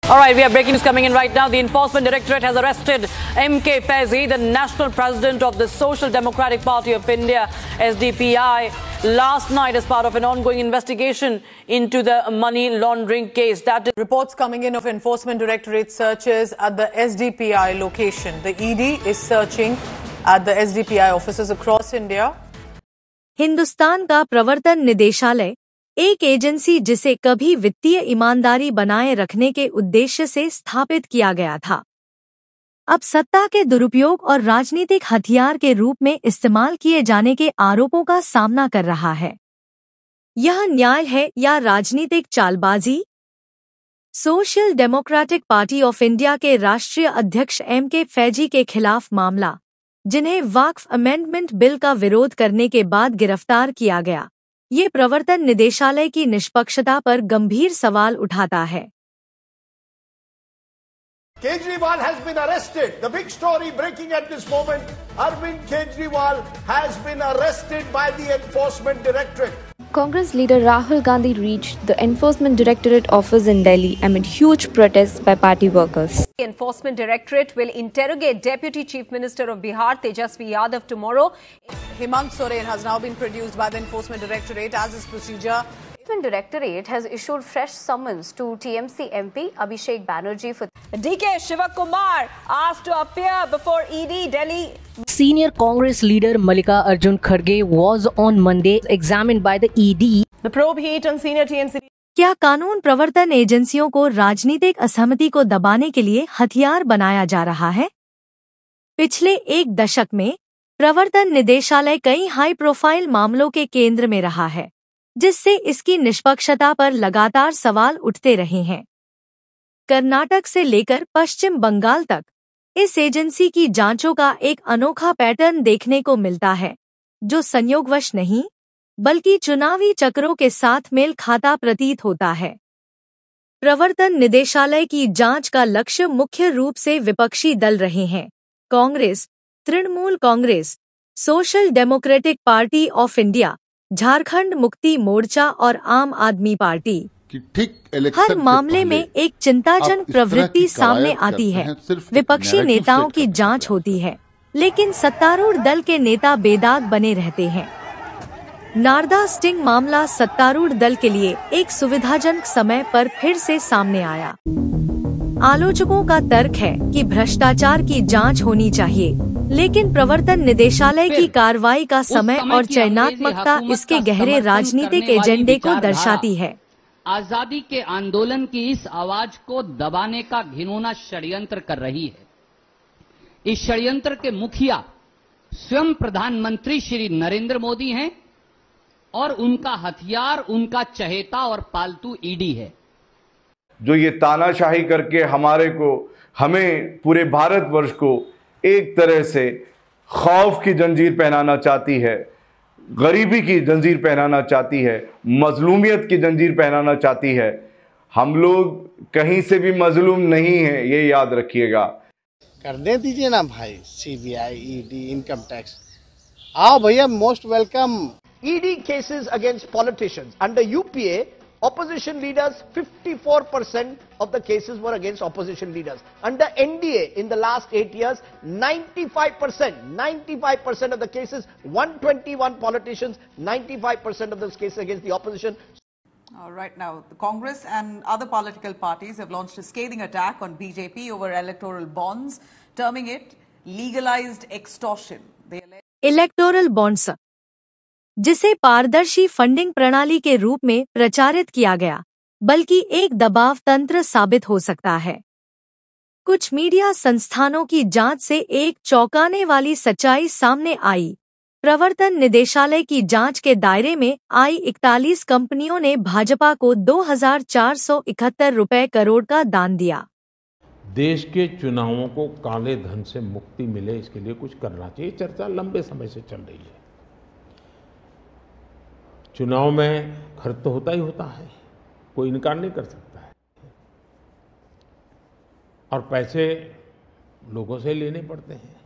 All right, we have breaking news coming in right now. The Enforcement Directorate has arrested M.K. Faizi, the national president of the Social Democratic Party of India, SDPI, last night as part of an ongoing investigation into the money laundering case. That is reports coming in of Enforcement Directorate searches at the SDPI location. The ED is searching at the SDPI offices across India. Hindustan का प्रवर्तन निदेशालय एक agency जिसे कभी वित्तीय ईमानदारी बनाए रखने के उद्देश्य से स्थापित किया गया था, अब सत्ता के दुरुपयोग और राजनीतिक हथियार के रूप में इस्तेमाल किए जाने के आरोपों का सामना कर रहा है। यह न्याय है या राजनीतिक चालबाजी? Social democratic party of India के राष्ट्रीय अध्यक्ष M.K. फैजी के खिलाफ मामला, जिन्हें वक्फ अमेंडमेंट बिल का विरोध करने के बाद गिरफ्तार किया गया, ये प्रवर्तन निदेशालय की निष्पक्षता पर गंभीर सवाल उठाता है। Kejriwal has been arrested. The big story breaking at this moment, Arvind Kejriwal has been arrested by the Enforcement Directorate. Congress leader Rahul Gandhi reached the Enforcement Directorate office in Delhi amid huge protests by party workers. The Enforcement Directorate will interrogate Deputy Chief Minister of Bihar, Tejasvi Yadav, tomorrow. Hemant Soren has now been produced by the Enforcement Directorate as is procedure. The Enforcement Directorate has issued fresh summons to TMC MP Abhishek Banerjee for DK Shivakumar asked to appear before ED Delhi. Senior Congress leader Mallika Arjun Kharge was on Monday examined by the ED. The probe heat on senior TMC. क्या कानून प्रवर्तन एजेंसियों को राजनीतिक असहमति को दबाने के लिए हथियार बनाया जा रहा है? पिछले एक दशक में प्रवर्तन निदेशालय कई हाई प्रोफाइल मामलों के केंद्र में रहा है, जिससे इसकी निष्पक्षता पर लगातार सवाल उठते रहे हैं। कर्नाटक से लेकर पश्चिम बंगाल तक इस एजेंसी की जांचों का एक अनोखा पैटर्न देखने को मिलता है, जो संयोगवश नहीं बल्कि चुनावी चक्रों के साथ मेल खाता प्रतीत होता है। प्रवर्तन निदेशालय की जांच का लक्ष्य मुख्य रूप से विपक्षी दल रहे हैं। Congress, Trinamool Congress, social democratic party of India, Jharkhand Mukti Morcha और आम आदमी पार्टी। हर मामले में एक चिंताजनक प्रवृत्ति सामने आती है। विपक्षी नेताओं की जांच होती है, लेकिन सत्तारूढ़ दल के नेता बेदाग बने रहते हैं। नारदा स्टिंग मामला सत्तारूढ़ दल के लिए एक सुविधाजनक समय पर फिर से सामने आया। आलोचकों का तर्क है कि भ्रष्टाचार की जांच होनी चाहिए, लेकिन प्रवर्तन निदेशालय की कार्रवाई का समय और चयनात्मकता इसके गहरे राजनीतिक एजेंडे को दर्शाती है। आजादी के आंदोलन की इस आवाज को दबाने का घिनौना षड्यंत्र कर रही है। इस षड्यंत्र के मुखिया स्वयं प्रधानमंत्री श्री नरेंद्र मोदी हैं और उनका हथियार उनका चहेता और पालतू ईडी है, जो ये तानाशाही करके हमें पूरे भारतवर्ष को एक तरह से खौफ की जंजीर पहनाना चाहती है, गरीबी की जंजीर पहनाना चाहती है, मजलूमियत की जंजीर पहनाना चाहती है। हम लोग कहीं से भी मजलूम नहीं हैं, ये याद रखिएगा। करने दीजिए ना भाई, सीबीआई, ईडी, इनकम टैक्स, आओ भैया, most welcome. ED cases against politicians. Under UPA, opposition leaders, 54% of the cases were against opposition leaders. Under NDA, in the last 8 years, 95% of the cases, 121 politicians, 95% of those cases against the opposition. Right now, the Congress and other political parties have launched a scathing attack on BJP over electoral bonds, terming it legalized extortion. Electoral bonds, जिसे पारदर्शी funding प्रणाली के रूप में प्रचारित किया गया, बल्कि एक दबाव तंत्र साबित हो सकता है। कुछ मीडिया संस्थानों की जांच से एक चौंकाने वाली सच्चाई सामने आई। प्रवर्तन निदेशालय की जांच के दायरे में आई 41 कंपनियों ने भाजपा को 2,471 रुपए करोड़ का दान दिया। देश के चुनावों को काले धन से मुक्ति मिले, इसके लिए कुछ करना चाहिए। चर्चा लंबे समय से चल रही है। चुनाव में खर्च तो होता ही होता है, कोई इनकार नहीं कर सकता है, और पैसे लोगों से लेने पड़ते हैं।